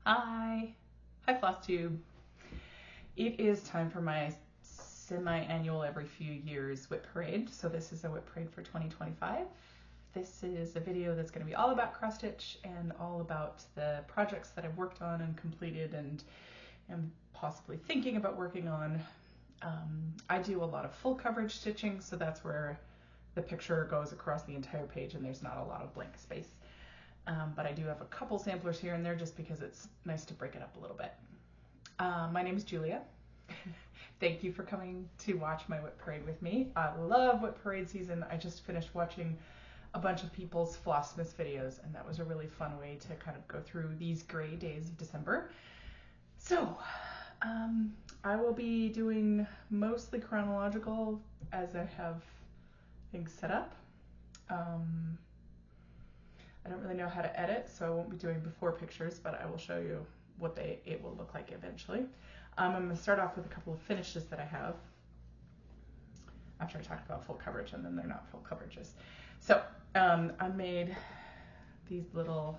Hi Flosstube. It is time for my semi-annual every few years WIP Parade. So this is a WIP Parade for 2025. This is a video that's going to be all about cross stitch and all about the projects that I've worked on and completed and am possibly thinking about working on. I do a lot of full coverage stitching, so that's where the picture goes across the entire page and there's not a lot of blank space. But I do have a couple samplers here and there just because it's nice to break it up a little bit. My name is Julia. Thank you for coming to watch my WIP Parade with me. I love WIP Parade season. I just finished watching a bunch of people's Flossmas videos, and that was a really fun way to kind of go through these gray days of December. So I will be doing mostly chronological as I have things set up. I don't really know how to edit, so I won't be doing before pictures, but I will show you what it will look like eventually. I'm going to start off with a couple of finishes that I have after I talk about full coverage, and then they're not full coverages. So I made these little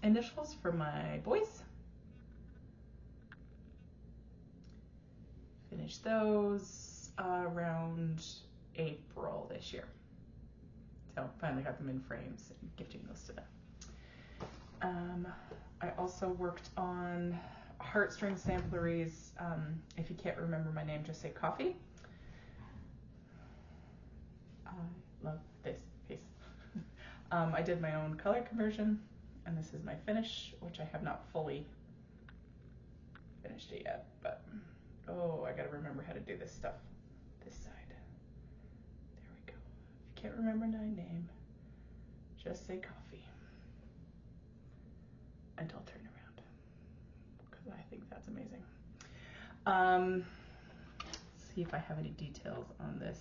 initials for my boys. Finished those around April this year. So finally got them in frames and gifting those to them. I also worked on heartstring sampleries. If you can't remember my name, just say coffee. I love this piece. I did my own color conversion, and this is my finish, which I have not fully finished it yet, but oh, I gotta remember how to do this stuff. This side. There we go. If you can't remember my name, just say coffee. And I'll turn around because I think that's amazing. Let's see if I have any details on this.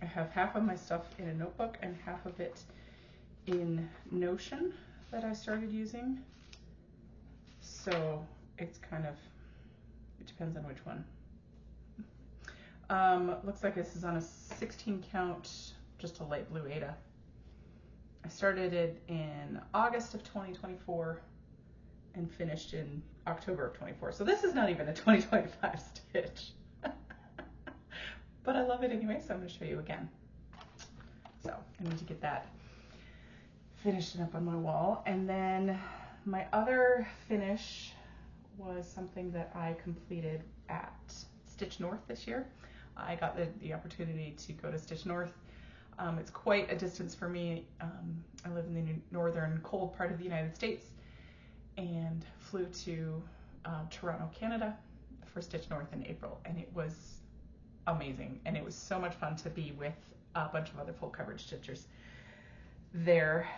I have half of my stuff in a notebook and half of it in Notion that I started using. So it's kind of, it depends on which one. Looks like this is on a 16 count, just a light blue Aida. I started it in August of 2024 and finished in October of 24. So this is not even a 2025 stitch. But I love it anyway, so I'm going to show you again. So I need to get that finished up on my wall. And then my other finish was something that I completed at Stitch North this year. I got the opportunity to go to Stitch North. It's quite a distance for me. I live in the northern cold part of the United States and flew to Toronto, Canada for Stitch North in April, and it was amazing, and it was so much fun to be with a bunch of other full coverage stitchers there,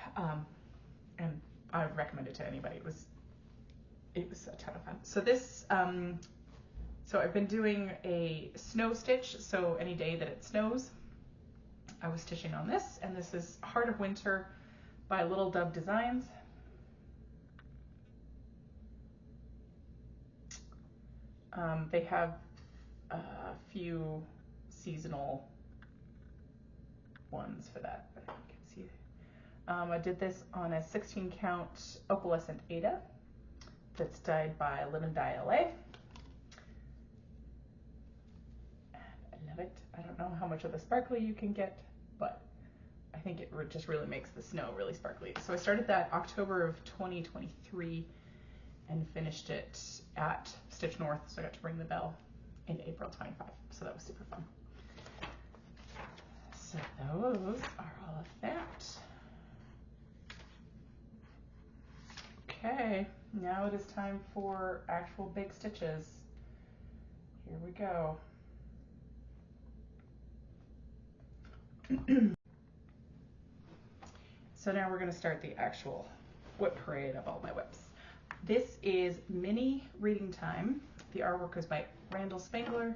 and I would recommend it to anybody. It was a ton of fun. So this so I've been doing a snow stitch, so any day that it snows I was stitching on this, and this is Heart of Winter by Little Dove Designs. They have a few seasonal ones for that, but you can see. I did this on a 16 count opalescent Aida that's dyed by Live and Dye LA. I love it. I don't know how much of the sparkly you can get, but I think it just really makes the snow really sparkly. So I started that October of 2023 and finished it at Stitch North, so I got to ring the bell in April 25, so that was super fun. So those are all of that. Okay, now it is time for actual big stitches. Here we go. So now we're going to start the actual WIP Parade of all my WIPs. This is Mini Reading Time. The artwork is by Randall Spangler,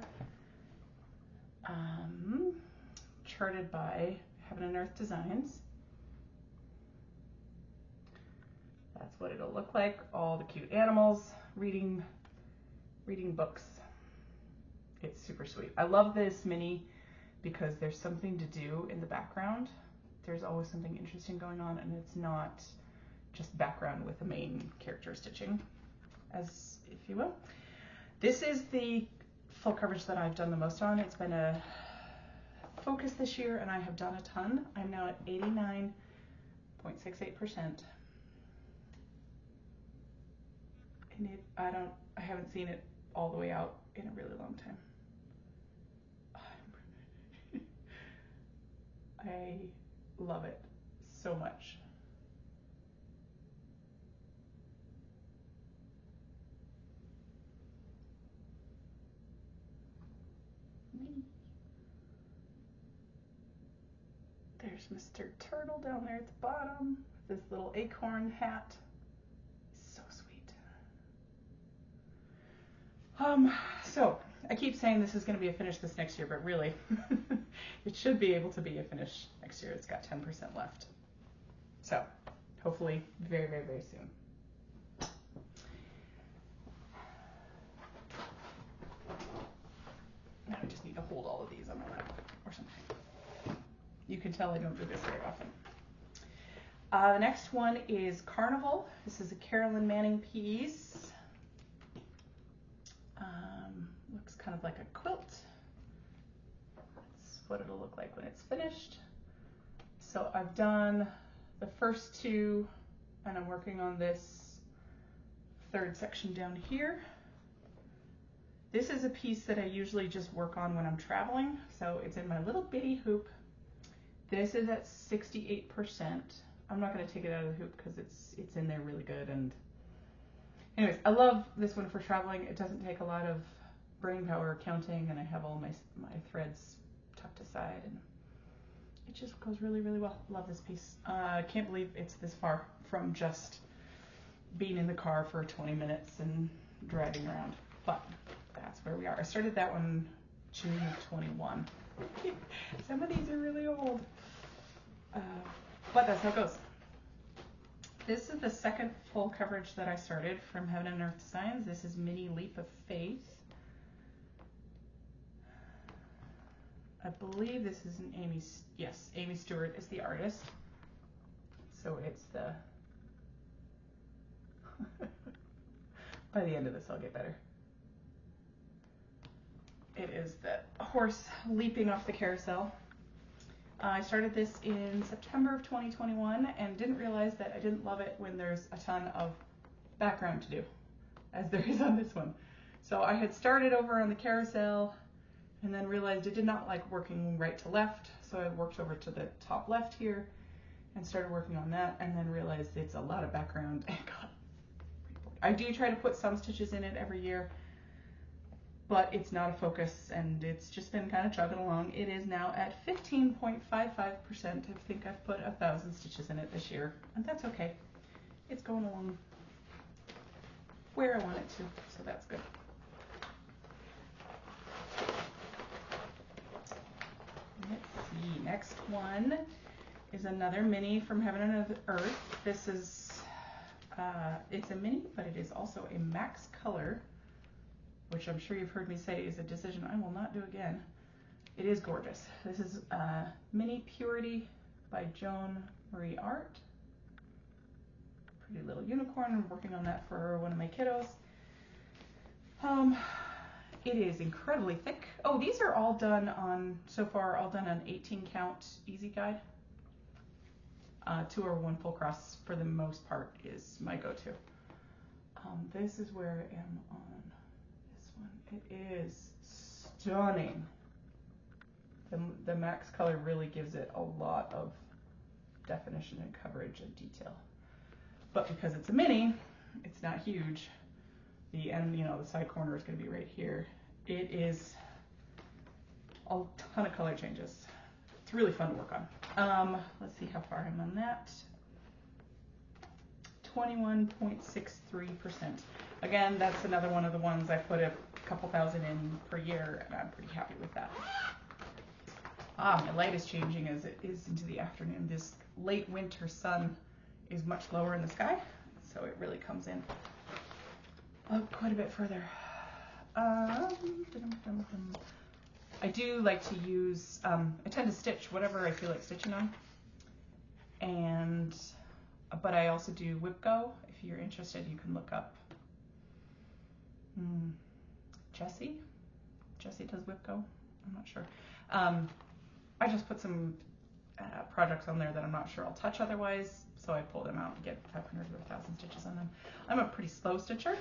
charted by Heaven and Earth Designs. That's what it'll look like. All the cute animals reading books. It's super sweet. I love this mini because there's something to do in the background. There's always something interesting going on, and it's not just background with the main character stitching, as if you will. This is the full coverage that I've done the most on. It's been a focus this year, and I have done a ton. I'm now at 89.68%. And I haven't seen it all the way out in a really long time. I love it so much. There's Mr. Turtle down there at the bottom. This little acorn hat. So sweet. So I keep saying this is going to be a finish this next year, but really, it should be able to be a finish next year. It's got 10% left. So hopefully very, very, very soon. Now I just need to hold all of these on my lap or something. You can tell I don't do this very often. The next one is Carnival. This is a Carolyn Manning piece. Looks kind of like a quilt. That's what it'll look like when it's finished. So I've done the first two, and I'm working on this third section down here. This is a piece that I usually just work on when I'm traveling, so it's in my little bitty hoop. This is at 68%. I'm not going to take it out of the hoop because it's in there really good. And anyways, I love this one for traveling. It doesn't take a lot of brain power counting, and I have all my threads tucked aside, and it just goes really, really well. Love this piece. I can't believe it's this far from just being in the car for 20 minutes and driving around, but that's where we are. I started that one June of 21. Some of these are really old, but that's how it goes. This is the second full coverage that I started from Heaven and Earth Designs. This is Mini Leap of Faith. I believe this is an Amy Stewart is the artist. So it's the, by the end of this I'll get better. It is the horse leaping off the carousel. I started this in September of 2021 and didn't realize that I didn't love it when there's a ton of background to do, as there is on this one. So I had started over on the carousel and then realized I did not like working right to left, so I worked over to the top left here and started working on that, and then realized it's a lot of background. And I do try to put some stitches in it every year, but it's not a focus, and it's just been kind of chugging along. It is now at 15.55%. I think I've put 1,000 stitches in it this year, and that's okay. It's going along where I want it to, so that's good. Let's see, next one is another mini from Heaven and Earth. This is, it's a mini, but it is also a max color, which I'm sure you've heard me say is a decision I will not do again. It is gorgeous. This is Mini Purity by Joan Marie Art. Pretty little unicorn. I'm working on that for one of my kiddos. It is incredibly thick. Oh, these are all done on, so far, all done on 18 count easy guide. 2 or 1 full cross for the most part is my go-to. This is where I am on this one. It is stunning. The max color really gives it a lot of definition and coverage and detail. But because it's a mini, it's not huge. The end, the side corner is going to be right here. It is a ton of color changes. It's really fun to work on. Let's see how far I'm on that. 21.63%. Again, that's another one of the ones I put a couple thousand in per year, and I'm pretty happy with that. My light is changing as it is into the afternoon. This late winter sun is much lower in the sky, so it really comes in quite a bit further. I do like to use, I tend to stitch whatever I feel like stitching on, but I also do WIP Go. If you're interested, you can look up Jessie does WIP Go. I'm not sure. I just put some projects on there that I'm not sure I'll touch otherwise, so I pull them out and get 500 or 1,000 stitches on them. I'm a pretty slow stitcher.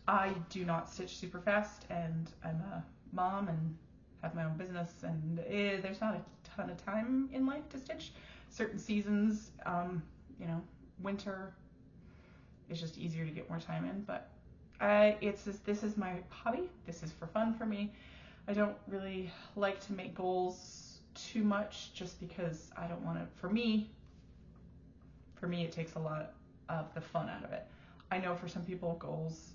I do not stitch super fast, and I'm a mom and have my own business, and there's not a ton of time in life to stitch. Certain seasons, you know, winter, it's just easier to get more time in, but this is my hobby. This is for fun for me. I don't really like to make goals too much, just because I don't want to, for me it takes a lot of the fun out of it. I know for some people goals,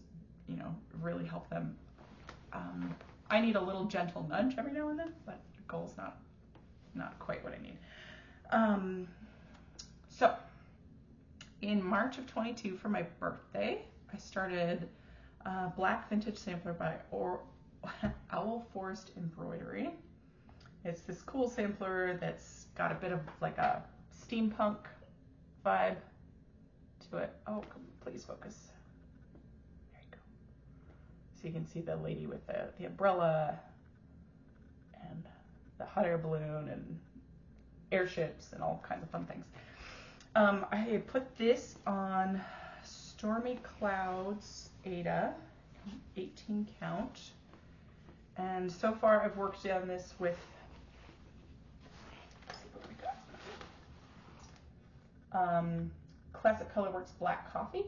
you know, really help them. I need a little gentle nudge every now and then, but goals not quite what I need. So in March of 22, for my birthday, I started Black Vintage Sampler by Owl Forest Embroidery. It's this cool sampler that's got a bit of like a steampunk vibe to it. Oh, please focus. There you go. So you can see the lady with the umbrella and the hot air balloon and airships and all kinds of fun things. I put this on Stormy Clouds Ada, 18 count. And so far I've worked on this with, let's see what we got. Classic Colorworks Black Coffee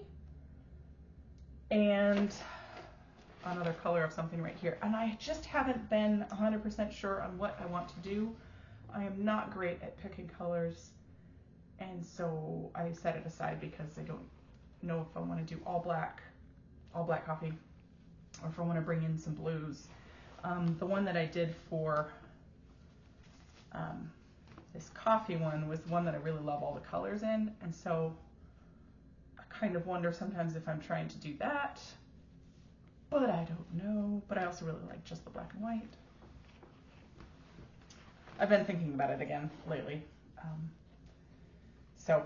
and another color of something right here. And I just haven't been 100% sure on what I want to do. I am not great at picking colors, and so I set it aside because I don't know if I want to do all black coffee, or if I want to bring in some blues. The one that I did for this coffee one was one that I really love all the colors in, and so I kind of wonder sometimes if I'm trying to do that, but I don't know. But I also really like just the black and white. I've been thinking about it again lately, so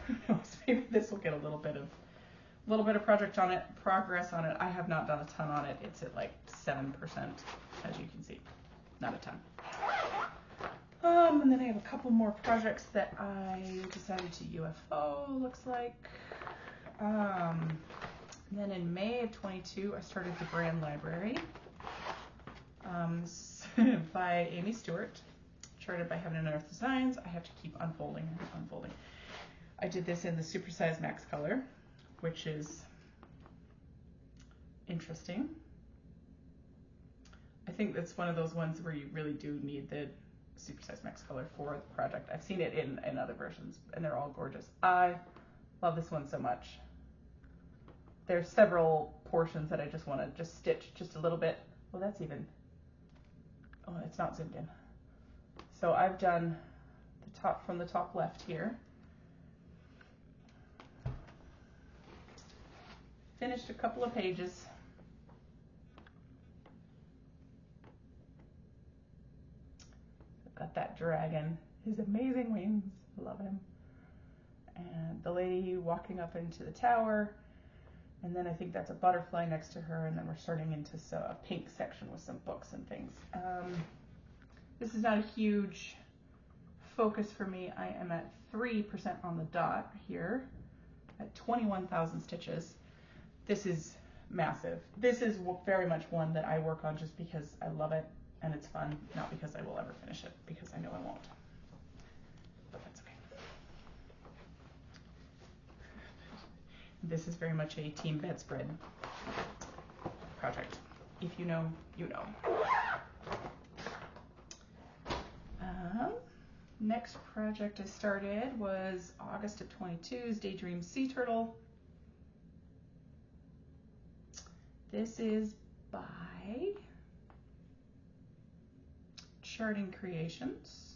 who knows, maybe this will get a little bit of progress on it. I have not done a ton on it. It's at like 7%, as you can see, not a ton. And then I have a couple more projects that I decided to UFO, looks like. Then in May of 22, I started the Brand Library by Amy Stewart, charted by Heaven and Earth Designs. I have to keep unfolding and unfolding. I did this in the supersize max color, which is interesting. I think that's one of those ones where you really do need the supersize max color for the project. I've seen it in other versions, and they're all gorgeous. I love this one so much. There's several portions that I just want to just stitch just a little bit. Well, that's even, oh, it's not zoomed in. So I've done the top from the top left here. Finished a couple of pages. I've got that dragon, his amazing wings, love him. And the lady walking up into the tower. And then I think that's a butterfly next to her, and then we're starting into a pink section with some books and things. This is not a huge focus for me. I am at 3% on the dot here, at 21,000 stitches. This is massive. This is very much one that I work on just because I love it and it's fun, not because I will ever finish it, because I know I won't. But that's okay. This is very much a team bedspread project. If you know, you know. Next project I started was August of 22's Daydream Sea Turtle. This is by Charting Creations.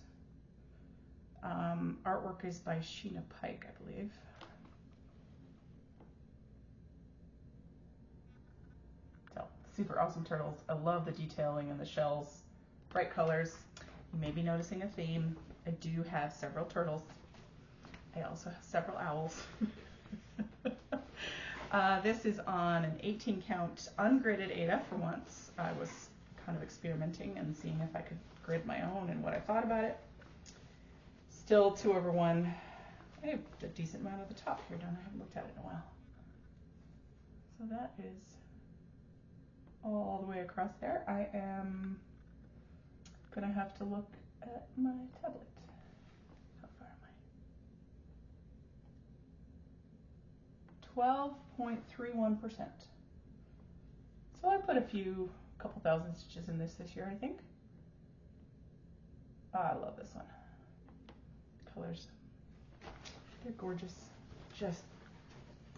Artwork is by Sheena Pike, I believe. super awesome turtles. I love the detailing and the shells, bright colors. You may be noticing a theme. I do have several turtles. I also have several owls. This is on an 18 count ungridded Aida for once. I was kind of experimenting and seeing if I could grid my own and what I thought about it. Still 2/1. I have a decent amount at the top here done. I haven't looked at it in a while. So that is all the way across there. I am gonna have to look at my tablet. How far am I? 12.31%. So I put a couple thousand stitches in this year, I think. I love this one. Colors, they're gorgeous. Just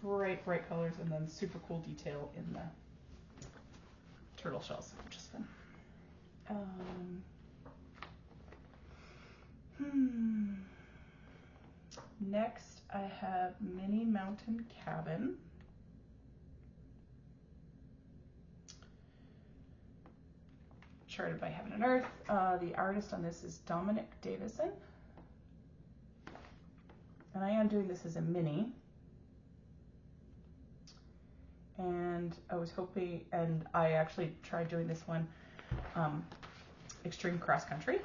bright colors, and then super cool detail in the turtle shells, which is fun. Next, I have Mini Mountain Cabin. Charted by Heaven and Earth. The artist on this is Dominic Davison. And I am doing this as a mini. And I was hoping, and I actually tried doing this one, Extreme Cross Country,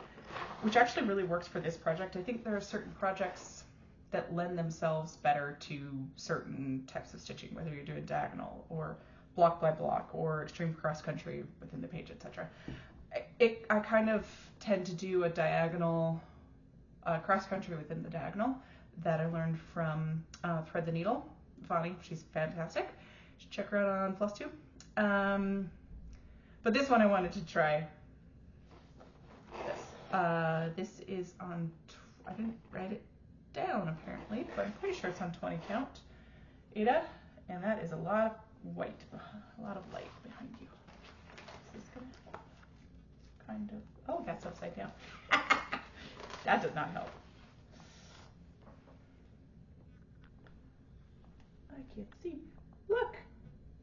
which actually really works for this project. I think there are certain projects that lend themselves better to certain types of stitching, whether you're doing diagonal or block by block or extreme cross country within the page, etc. I kind of tend to do a diagonal cross country within the diagonal that I learned from Thread the Needle, Vani. She's fantastic. You should check her out on Flosstube. But this one I wanted to try this. This is on, I didn't write it down apparently, but I'm pretty sure it's on 20 count Aida, and that is a lot of white, a lot of light behind you. Is this gonna kind of, oh, that's upside down. That does not help. I can't see. Look,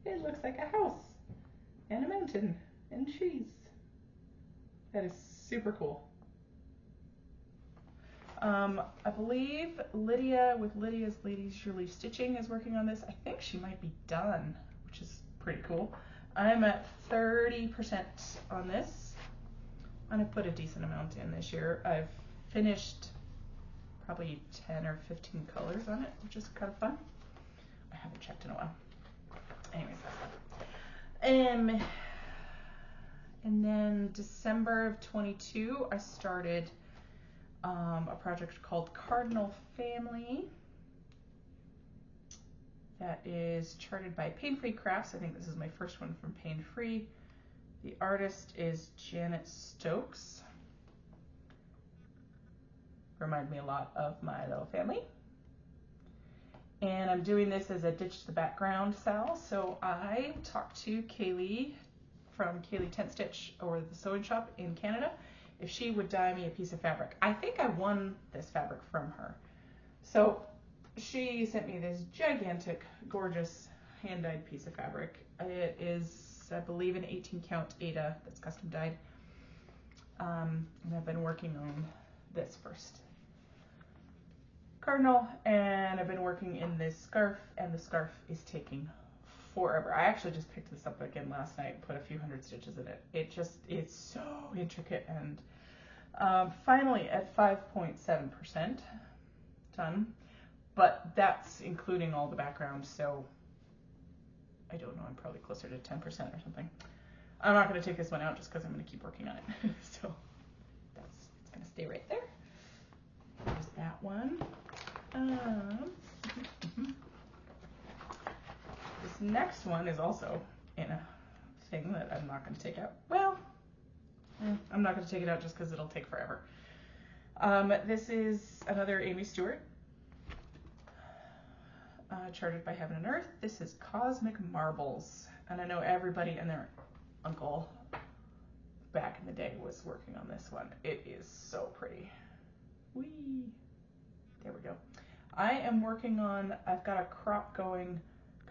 it looks like a house and a mountain and trees. That is super cool. I believe Lydia with Lydia's Ladies Julie Stitching is working on this. I think she might be done, which is pretty cool. I'm at 30% on this, and I put a decent amount in this year. I've finished probably 10 or 15 colors on it, which is kind of fun. I haven't checked in a while. Anyways, that's fun. And then December of 22, I started a project called Cardinal Family that is charted by Pain Free Crafts. I think this is my first one from Pain Free. The artist is Janet Stokes. Remind me a lot of My Little Family. And I'm doing this as a ditch the background Sal. So I talked to Kaylee from JuliaB.in.stitches or the sewing shop in Canada if she would dye me a piece of fabric. I think I won this fabric from her. So she sent me this gigantic, gorgeous hand-dyed piece of fabric. It is, I believe, an 18 count Aida that's custom dyed. And I've been working on this first cardinal, and I've been working in this scarf, and the scarf is taking forever. I actually just picked this up again last night and put a few hundred stitches in it. It's so intricate, and finally at 5.7% done, but that's including all the background, so I don't know, I'm probably closer to 10% or something. I'm not going to take this one out just because I'm going to keep working on it. So it's going to stay right there. There's that one. This next one is also in a thing that I'm not going to take out. Well, I'm not going to take it out just because it'll take forever. This is another Amy Stewart, charted by Heaven and Earth. This is Cosmic Marbles, and I know everybody and their uncle back in the day was working on this one. It is so pretty. Whee! There we go. I am working on, I've got a crop going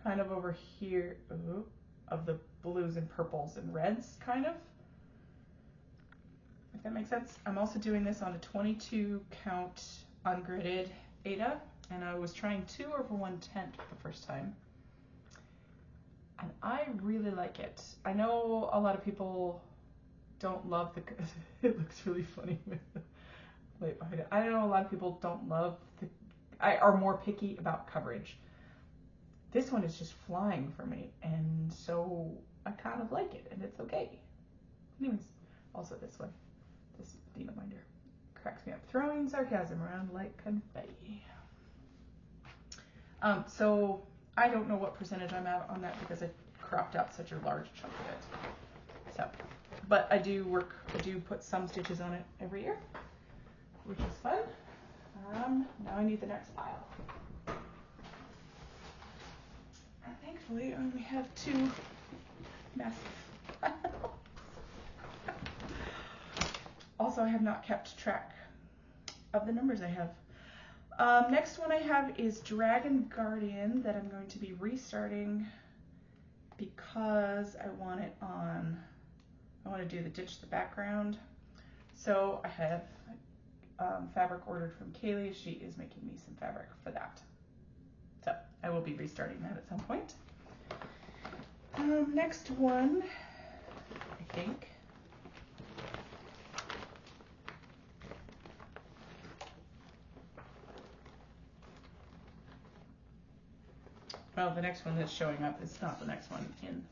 kind of over here. Ooh, of the blues and purples and reds, kind of, if that makes sense. I'm also doing this on a 22 count ungridded Aida, and I was trying 2/110 for the first time, and I really like it. I know a lot of people don't love the it looks really funny with the light behind it. I know a lot of people don't love are more picky about coverage. This one is just flying for me, and so I kind of like it, and it's okay. Anyways, also this one, this Dina binder, cracks me up. Throwing sarcasm around like confetti. So I don't know what percentage I'm at on that because I cropped out such a large chunk of it. So, but I do put some stitches on it every year, which is fun. Now I need the next pile. And thankfully, I only have 2 massive piles. Also, I have not kept track of the numbers I have. Next one I have is Dragon Guardian that I'm going to be restarting because I want to do the ditch the background. So I have fabric ordered from Kaylee. She is making me some fabric for that. So I will be restarting that at some point. Next one, I think. Well, the next one that's showing up is not the next one in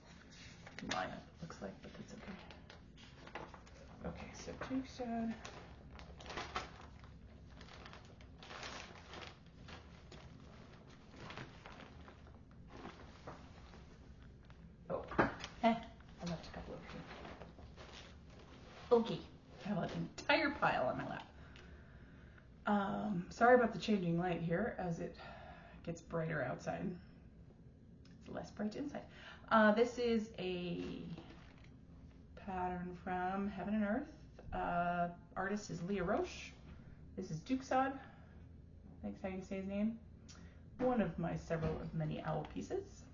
the lineup, it looks like, but that's okay. Okay, so jigsaw. I left a couple over here. Okay, I have an entire pile on my lap. Sorry about the changing light here as it gets brighter outside. It's less bright inside. This is a pattern from Heaven and Earth. Artist is Leah Roche. This is Duxod. I think that's how you say his name. One of my several of many owl pieces.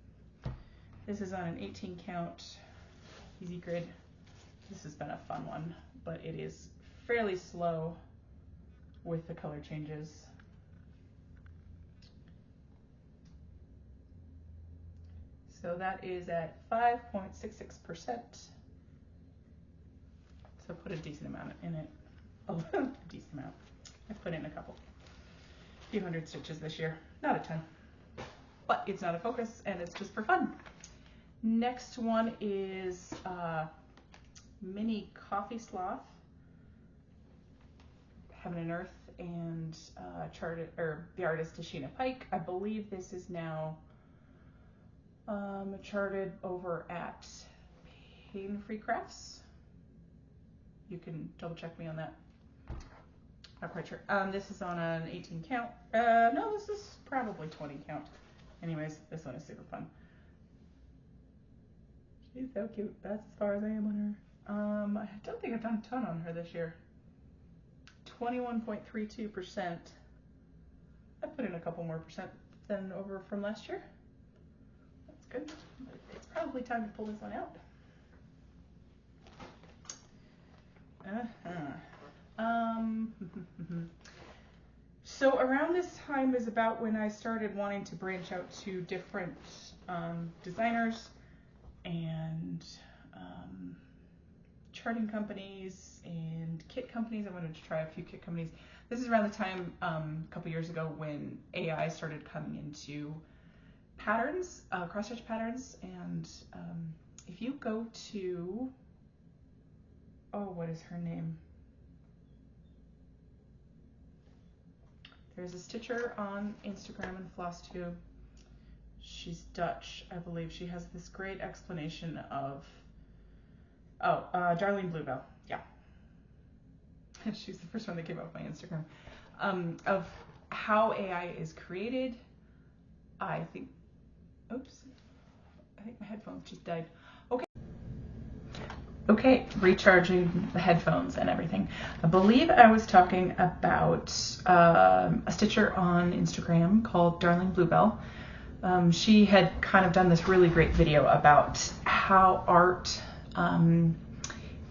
This is on an 18 count easy grid. This has been a fun one, but it is fairly slow with the color changes. So that is at 5.66%. So put a decent amount in it. A decent amount. I've put in a few hundred stitches this year. Not a ton, but it's not a focus and it's just for fun. Next one is Mini Coffee Sloth, Heaven and Earth, and the artist is Sheena Pike. I believe this is now charted over at Pain Free Crafts. You can double check me on that. Not quite sure. This is on an 18 count. No, this is probably 20 count. Anyways, this one is super fun. She's so cute. That's as far as I am on her. I don't think I've done a ton on her this year. 21.32%. I put in a couple more percent than over from last year. That's good. It's probably time to pull this one out. So around this time is about when I started wanting to branch out to different designers and charting companies and kit companies. I wanted to try a few kit companies. This is around the time a couple years ago when AI started coming into patterns, cross-stitch patterns, and if you go to, what is her name? There's a stitcher on Instagram and Flosstube. She's Dutch, I believe. She has this great explanation of, Darlene Bluebell, yeah. She's the first one that came up on my Instagram, of how AI is created. I think my headphones just died. Okay, recharging the headphones and everything. I believe I was talking about a stitcher on Instagram called Darling Bluebell. She had kind of done this really great video about how art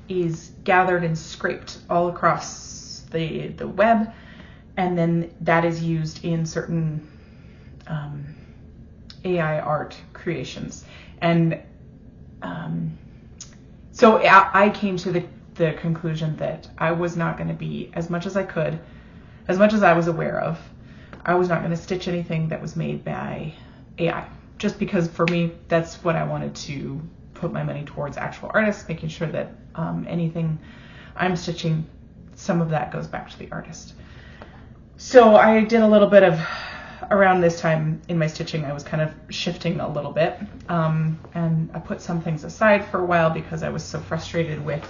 is gathered and scraped all across the web, and then that is used in certain AI art creations. And so I came to the conclusion that I was not going to be, as much as I could, as much as I was aware of, I was not going to stitch anything that was made by AI, just because for me that's what I wanted to put my money towards, actual artists, making sure that anything I'm stitching, some of that goes back to the artist. So I did a little bit of, around this time in my stitching, I was kind of shifting a little bit, and I put some things aside for a while because I was so frustrated with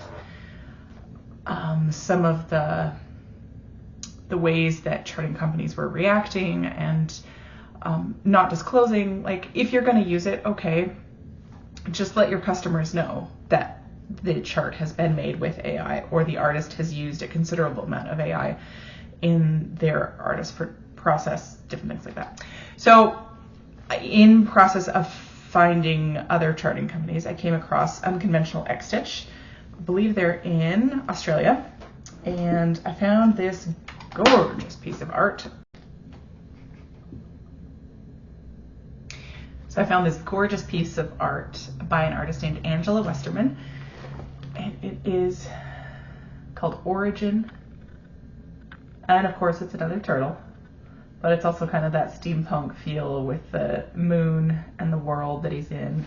some of the ways that charting companies were reacting and not disclosing. Like, if you're going to use it, okay, just let your customers know that the chart has been made with AI, or the artist has used a considerable amount of AI in their artist process, different things like that. So in process of finding other charting companies, I came across Unconventional X-Stitch. I believe they're in Australia, and I found this gorgeous piece of art. So I found this gorgeous piece of art by an artist named Angela Westerman, and it is called Origin. And of course it's another turtle, but it's also kind of that steampunk feel with the moon and the world that he's in.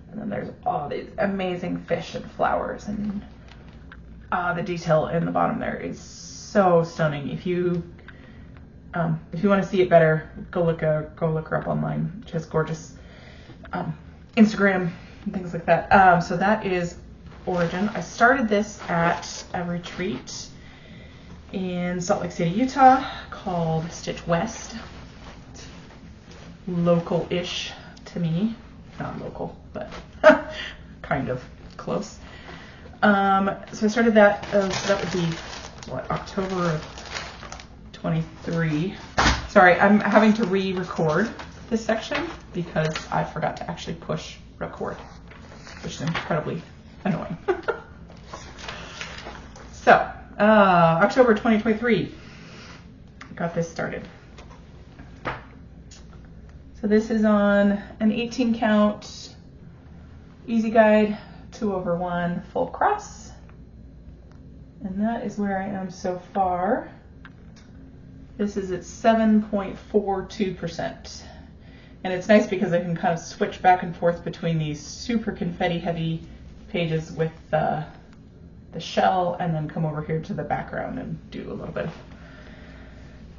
And then there's all these amazing fish and flowers, and the detail in the bottom there is so stunning. If you want to see it better, go look her up online. She has gorgeous Instagram and things like that. So that is Origin. I started this at a retreat in Salt Lake City, Utah, called Stitch West. It's local-ish to me. Not local, but kind of close. So I started that, so that would be, what, October of 23. Sorry, I'm having to re-record this section because I forgot to actually push record, which is incredibly annoying. So, October 2023, got this started. So this is on an 18 count easy guide, 2/1 full cross, and that is where I am so far. This is at 7.42%, and it's nice because I can kind of switch back and forth between these super confetti heavy pages with the shell, and then come over here to the background and do a little bit of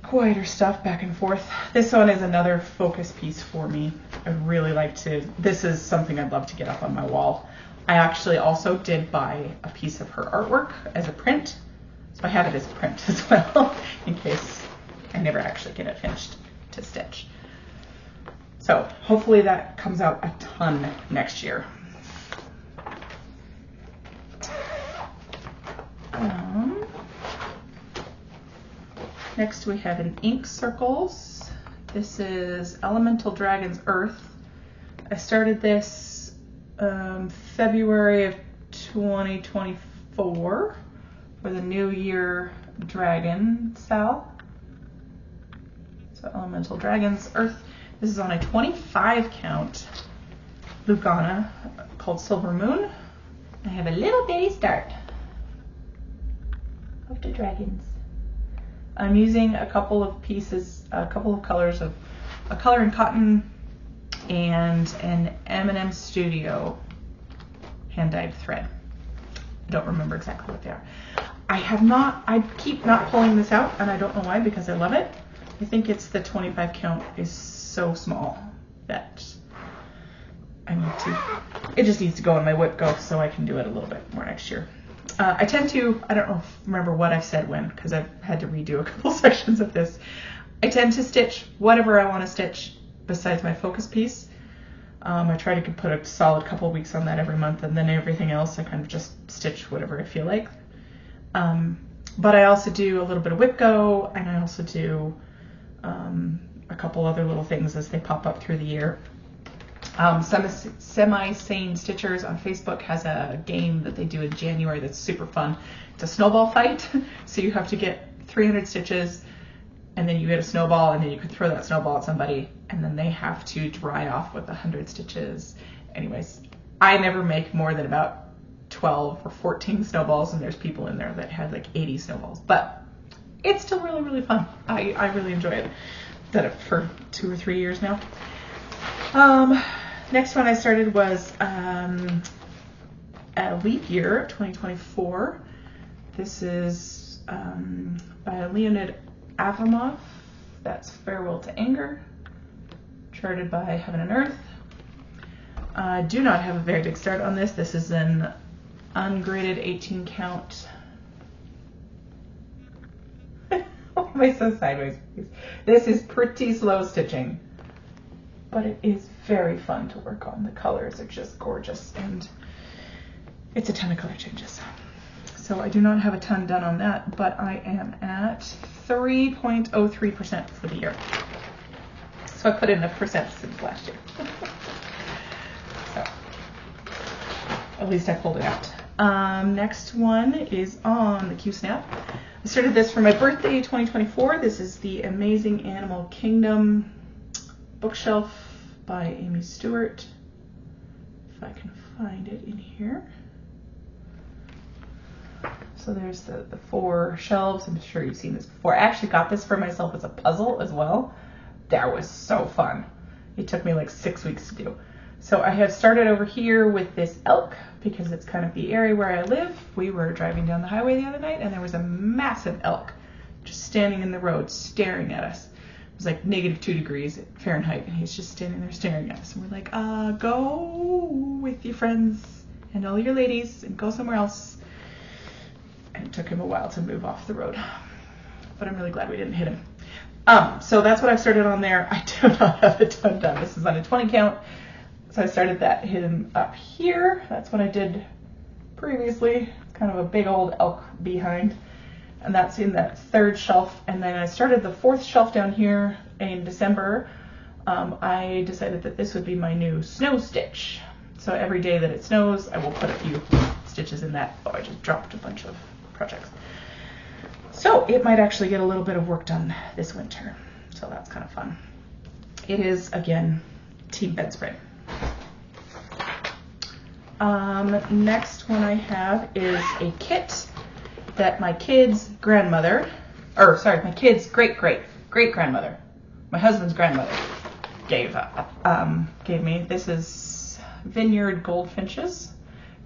quieter stuff back and forth. This one is another focus piece for me. I'd really like to, this is something I'd love to get up on my wall. I actually also did buy a piece of her artwork as a print, so I have it as a print as well, in case I never actually get it finished to stitch. So hopefully that comes out a ton next year. Next we have an ink circles. This is Elemental Dragons Earth. I started this February of 2024 for the New Year Dragon Sal. So Elemental Dragons Earth. This is on a 25 count Lucana called Silver Moon. I have a little bitty start of the dragons. I'm using a couple of pieces, a couple of colors of a color in cotton and an M&M Studio hand-dyed thread. I don't remember exactly what they are. I keep not pulling this out, and I don't know why, because I love it. I think it's the 25 count is so small that it just needs to go in my WIP Go so I can do it a little bit more next year. I tend to, I don't remember what I've said when, because I've had to redo a couple sections of this. I tend to stitch whatever I want to stitch besides my focus piece. I try to put a solid couple of weeks on that every month, and then everything else I kind of just stitch whatever I feel like. But I also do a little bit of WIP Go, and I also do a a couple other little things as they pop up through the year. Semi-Sane Stitchers on Facebook has a game that they do in January that's super fun. It's a snowball fight. So you have to get 300 stitches, and then you get a snowball, and then you can throw that snowball at somebody, and then they have to dry off with 100 stitches. Anyways, I never make more than about 12 or 14 snowballs, and there's people in there that had like 80 snowballs. But it's still really, really fun. I really enjoy it. Done it for 2 or 3 years now. Next one I started was a leap year, 2024. This is by Leonid Avramov. That's Farewell to Anger, charted by Heaven and Earth. I do not have a very big start on this. This is an ungraded 18 count. Why am I so sideways? This is pretty slow stitching, but it is very fun to work on. The colors are just gorgeous, and it's a ton of color changes. So I do not have a ton done on that, but I am at 3.03% for the year. So I put in a percent since last year. So at least I pulled it out. Next one is on the Q-Snap. I started this for my birthday, 2024. This is the Amazing Animal Kingdom bookshelf by Amy Stewart. If I can find it in here. So there's the 4 shelves. I'm sure you've seen this before. I actually got this for myself as a puzzle as well. That was so fun. It took me like 6 weeks to do. So I have started over here with this elk because it's kind of the area where I live. We were driving down the highway the other night and there was a massive elk just standing in the road staring at us. It was like -2 degrees Fahrenheit and he's just standing there staring at us. And we're like, go with your friends and all your ladies and go somewhere else. And it took him a while to move off the road. But I'm really glad we didn't hit him. So that's what I've started on there. I do not have a ton done. This is on a 20 count. So I started that, hit him up here. That's what I did previously. It's kind of a big old elk behind. And that's in that 3rd shelf. And then I started the 4th shelf down here in December. I decided that this would be my new snow stitch. So every day that it snows, I will put a few stitches in that. Oh, I just dropped a bunch of projects. So it might actually get a little bit of work done this winter. So that's kind of fun. It is, again, team bedspread. Next one I have is a kit that my kid's grandmother, my kid's great-great-great-grandmother, my husband's grandmother, gave me. This is Vineyard Goldfinches.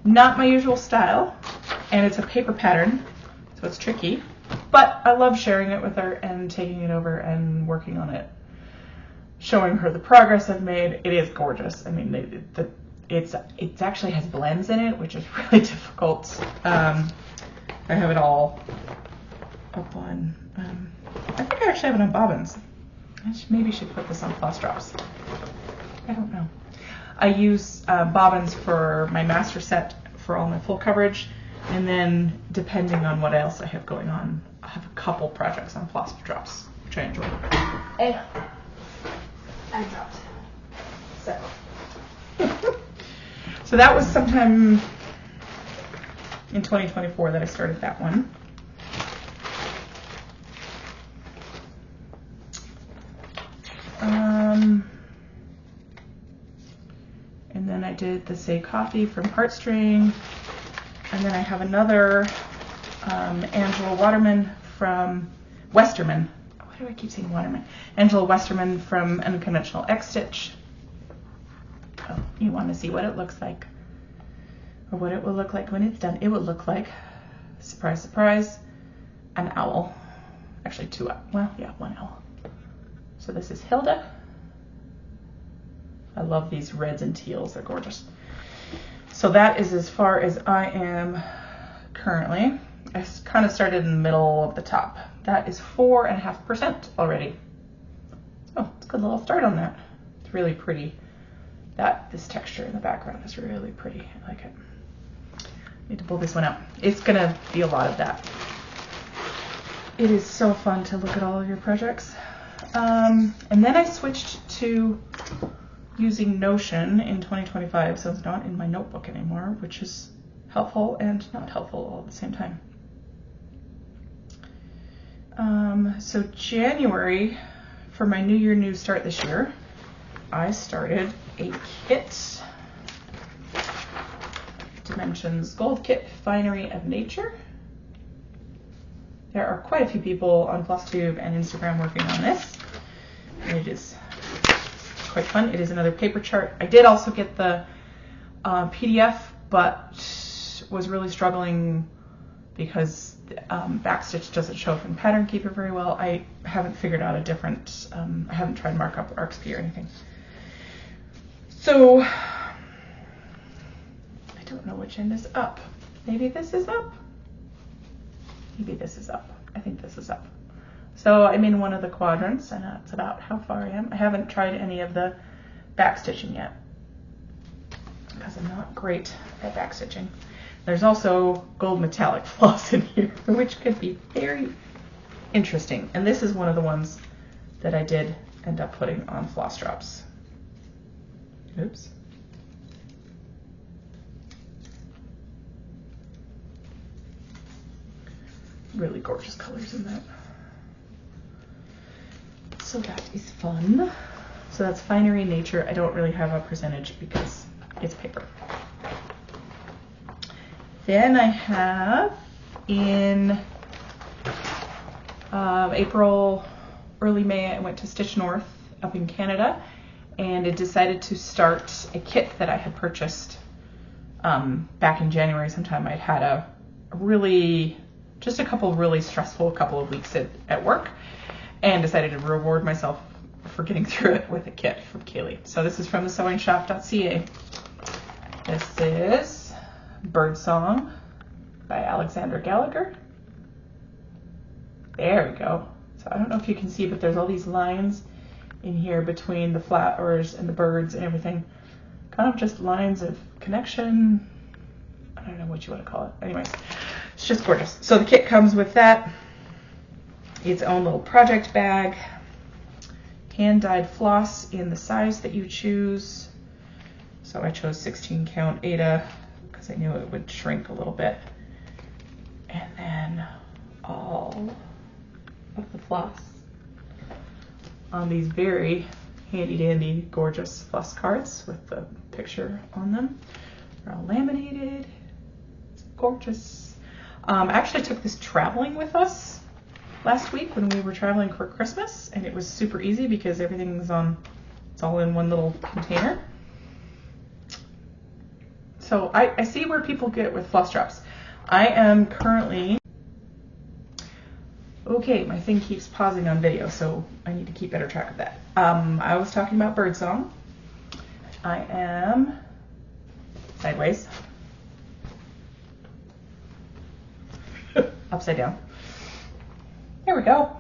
Not my usual style, and it's a paper pattern, so it's tricky, but I love sharing it with her and taking it over and working on it, showing her the progress I've made. It is gorgeous. I mean, it actually has blends in it, which is really difficult. I have it all up on, I think I actually have it on bobbins. Maybe should put this on floss drops. I don't know. I use bobbins for my master set for all my full coverage, and then depending on what else I have going on, I have a couple projects on floss drops, which I enjoy. And I dropped several. So that was sometime in 2024 that I started that one. And then I did the Say Coffee from Heartstring. And then I have another Angela Waterman from Westerman. Why do I keep saying Waterman? Angela Westerman from Unconventional X-Stitch. Oh, you want to see what it looks like, or what it will look like when it's done. It will look like, surprise, surprise, an owl. Actually, 2 owls. Well, yeah, 1 owl. So this is Hilda. I love these reds and teals. They're gorgeous. So that is as far as I am currently. I kind of started in the middle of the top. That is 4.5% already. Oh, it's a good little start on that. It's really pretty. This texture in the background is really pretty. I like it. Need to pull this one out. It's gonna be a lot of that. It is so fun to look at all of your projects. And then I switched to using Notion in 2025, so it's not in my notebook anymore, which is helpful and not helpful all at the same time. So January, for my New Year New Start this year, I started a kit. Dimensions Gold Kit Finery of Nature. There are quite a few people on Flosstube and Instagram working on this, and it is quite fun. It is another paper chart. I did also get the PDF, but was really struggling because Backstitch doesn't show up in Pattern Keeper very well. I haven't figured out a different, I haven't tried Markup or RxP or anything. So, I don't know which end is up. Maybe this is up? Maybe this is up. I think this is up. So I'm in one of the quadrants, and that's about how far I am. I haven't tried any of the backstitching yet, because I'm not great at backstitching. There's also gold metallic floss in here, which could be very interesting. And this is one of the ones that I did end up putting on floss drops. Oops. Really gorgeous colors in that. So that is fun. So that's Finery Nature. I don't really have a percentage because it's paper. Then I have in April, early May, I went to Stitch North up in Canada, and I decided to start a kit that I had purchased back in January sometime. I'd had a really, just a couple of really stressful couple of weeks at work, and decided to reward myself for getting through it with a kit from Kaylee. So this is from the sewingshop.ca. This is Birdsong by Alexandra Gallagher. There we go. So I don't know if you can see, but there's all these lines in here between the flowers and the birds and everything. Kind of just lines of connection. I don't know what you want to call it. Anyways, it's just gorgeous. So the kit comes with that, its own little project bag, hand-dyed floss in the size that you choose. So I chose 16 count Aida because I knew it would shrink a little bit. And then all of the floss on these very handy-dandy, gorgeous floss cards with the picture on them. They're all laminated. It's gorgeous. I actually took this traveling with us last week when we were traveling for Christmas, and it was super easy because everything's on, it's all in one little container. So I see where people get with floss drops. I am currently, okay, my thing keeps pausing on video, so I need to keep better track of that. I was talking about Birdsong. I am sideways, upside down. There we go.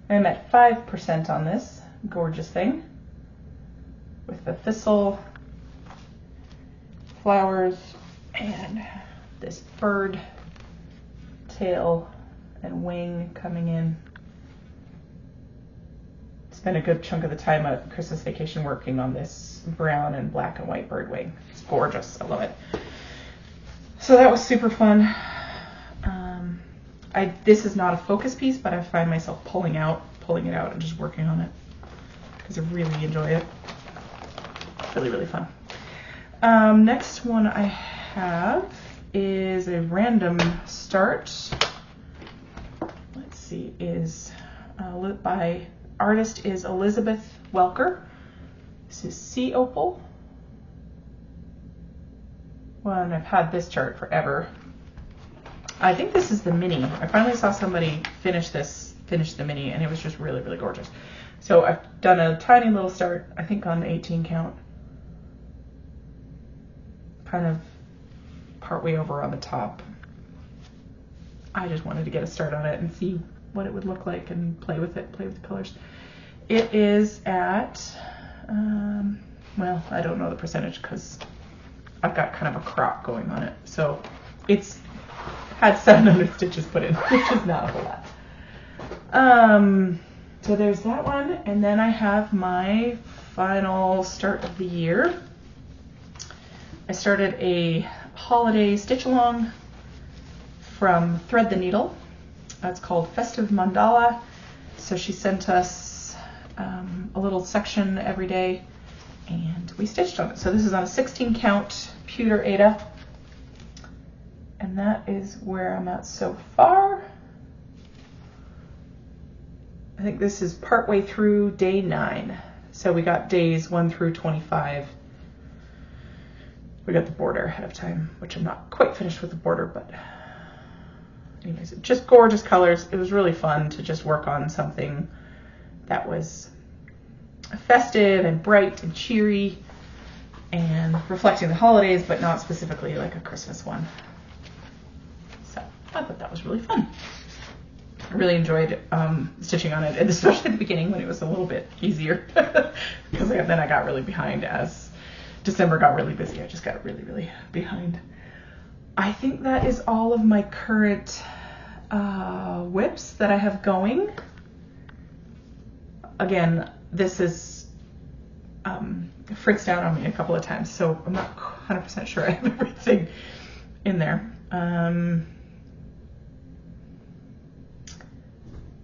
I'm at 5% on this gorgeous thing with the thistle, flowers, and this bird tail and wing coming in. Spent a good chunk of the time at Christmas vacation working on this brown and black and white bird wing. It's gorgeous. I love it. So that was super fun. This is not a focus piece, but I find myself pulling it out and just working on it because I really enjoy it. Really, really fun. Next one I have is a random start. Let's see, is by artist is Elizabeth Welker. This is Sea Opal. Well, and I've had this chart forever. I think this is the mini. I finally saw somebody finish the mini, and it was just really, really gorgeous. So I've done a tiny little start, I think on 18 count. Kind of partway over on the top. I just wanted to get a start on it and see what it would look like and play with it, play with the colors. It is at, well, I don't know the percentage because I've got kind of a crop going on it. So it's had 700 stitches put in, which is not a whole lot. So there's that one, and then I have my final start of the year. I started a holiday stitch along from Thread the Needle. It's called Festive Mandala. So she sent us a little section every day, and we stitched on it. So this is on a 16 count pewter Aida, and that is where I'm at so far. I think this is partway through day 9. So we got days 1 through 25. We got the border ahead of time, which I'm not quite finished with the border, but anyways, just gorgeous colors. It was really fun to just work on something that was festive and bright and cheery and reflecting the holidays, but not specifically like a Christmas one. So I thought that was really fun. I really enjoyed stitching on it, and especially at the beginning when it was a little bit easier, because then I got really behind as December got really busy. I just got really, really behind. I think that is all of my current WIPs that I have going. Again, this is fritzed down on me a couple of times, so I'm not 100% sure I have everything in there.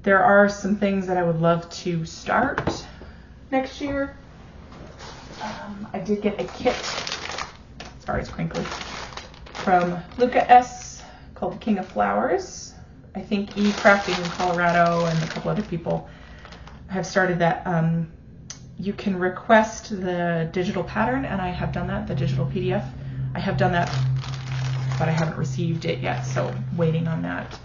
There are some things that I would love to start next year. I did get a kit, sorry it's crinkly, from Luca S. called The King of Flowers. I think E-Crafting in Colorado and a couple other people have started that. You can request the digital pattern, and I have done that, the digital PDF. I have done that, but I haven't received it yet, so waiting on that.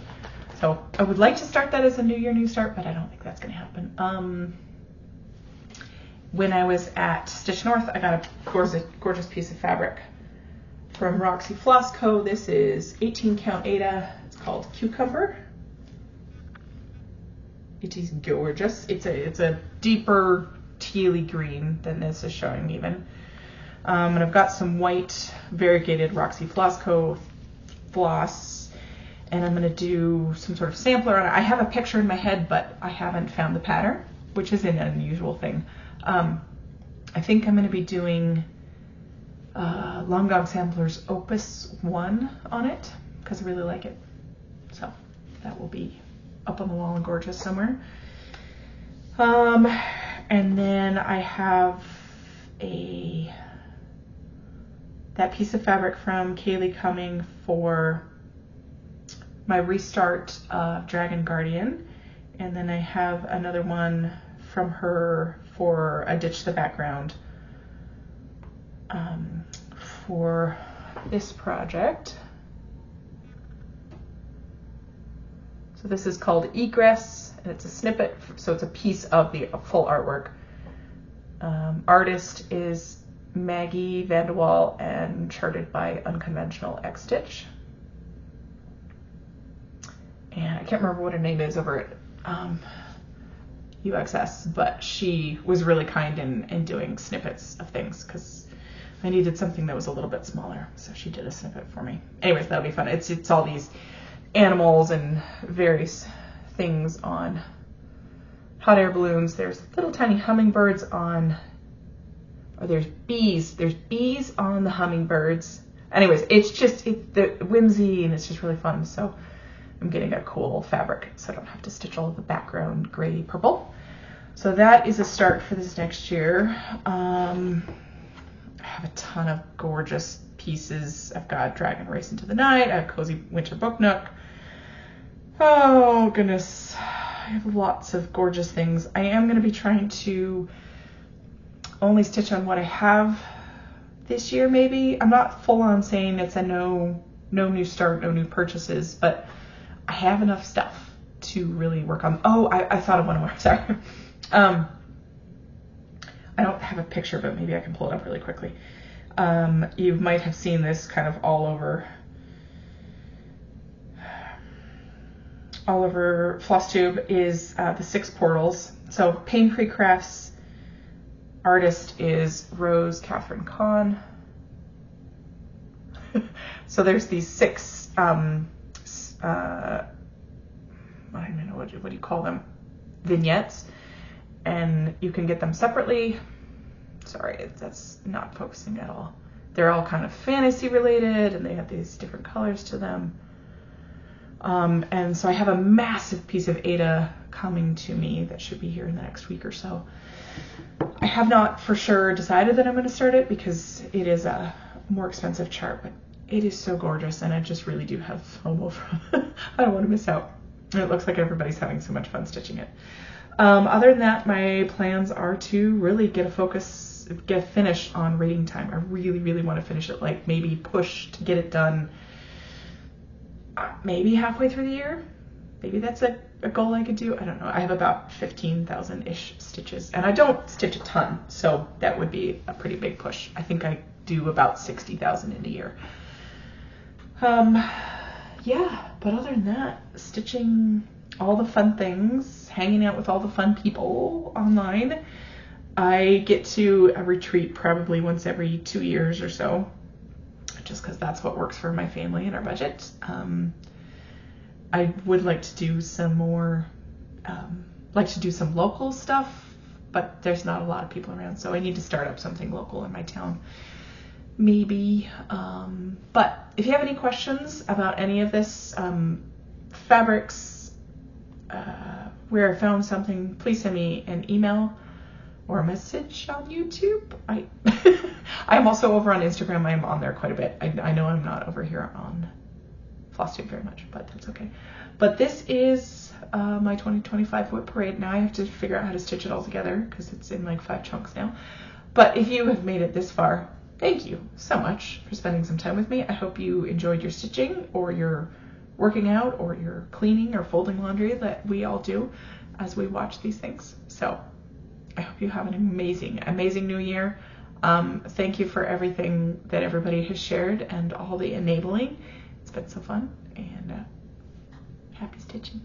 So I would like to start that as a New Year, New Start, but I don't think that's going to happen. When I was at Stitch North, I got a gorgeous piece of fabric from Roxy Floss Co. This is 18 count Aida. It's called Cucumber. It is gorgeous. It's a deeper tealy green than this is showing even. And I've got some white variegated Roxy Floss Co. floss, and I'm going to do some sort of sampler on it. I have a picture in my head, but I haven't found the pattern, which is an unusual thing. I think I'm going to be doing Long Dog Sampler's Opus 1 on it, because I really like it. So that will be up on the wall and gorgeous somewhere. And then I have that piece of fabric from Kaylee coming for my restart of Dragon Guardian. And then I have another one from her for a Ditch the Background for this project. So this is called Egress, and it's a snippet, so it's a piece of the full artwork. Artist is Maggie Vanderwall and charted by Unconventional X-Stitch. And I can't remember what her name is over at UXS, but she was really kind in doing snippets of things because I needed something that was a little bit smaller, so she did a snippet for me. Anyways, that'll be fun. It's all these animals and various things on hot air balloons. There's little tiny hummingbirds on, or there's bees on the hummingbirds. Anyways, it's just the whimsy, and it's just really fun. So I'm getting a cool fabric, so I don't have to stitch all of the background gray purple. So that is a start for this next year. I have a ton of gorgeous pieces. I've got Dragon Race into the Night. I have Cozy Winter Book Nook. Oh goodness, I have lots of gorgeous things. I am going to be trying to only stitch on what I have this year, maybe. I'm not full on saying it's a no new start, no new purchases, but I have enough stuff to really work on. Oh, I thought of one more, sorry. I don't have a picture, but maybe I can pull it up really quickly. You might have seen this kind of all over Flosstube is the 6 portals. So Pain Free Crafts artist is Rose Catherine Kahn. So there's these 6 I don't even know what do you call them, vignettes and you can get them separately. Sorry, that's not focusing at all. They're all kind of fantasy related, and they have these different colors to them. And so I have a massive piece of Aida coming to me that should be here in the next week or so. I have not for sure decided that I'm going to start it because it is a more expensive chart, but it is so gorgeous, and I just really do have FOMO from I don't want to miss out. And it looks like everybody's having so much fun stitching it. Other than that, my plans are to really get a finish on reading time. I really, really want to finish it, like maybe push to get it done maybe halfway through the year. Maybe that's a goal I could do. I don't know. I have about 15,000-ish stitches, and I don't stitch a ton, so that would be a pretty big push. I think I do about 60,000 in a year. Yeah, but other than that, stitching all the fun things, hanging out with all the fun people online. I get to a retreat probably once every 2 years or so, just because that's what works for my family and our budget. I would like to do some more, some local stuff, but there's not a lot of people around, so I need to start up something local in my town. Maybe. But if you have any questions about any of this, fabrics, where I found something, please send me an email or a message on YouTube. I'm also over on Instagram. I'm on there quite a bit. I know I'm not over here on Flosstube very much, but that's okay. But this is my 2025 WIP Parade. Now I have to figure out how to stitch it all together because it's in like 5 chunks now. But if you have made it this far, thank you so much for spending some time with me. I hope you enjoyed your stitching, or your working out, or your cleaning or folding laundry that we all do as we watch these things. So I hope you have an amazing, amazing new year. Thank you for everything that everybody has shared and all the enabling. It's been so fun, and happy stitching.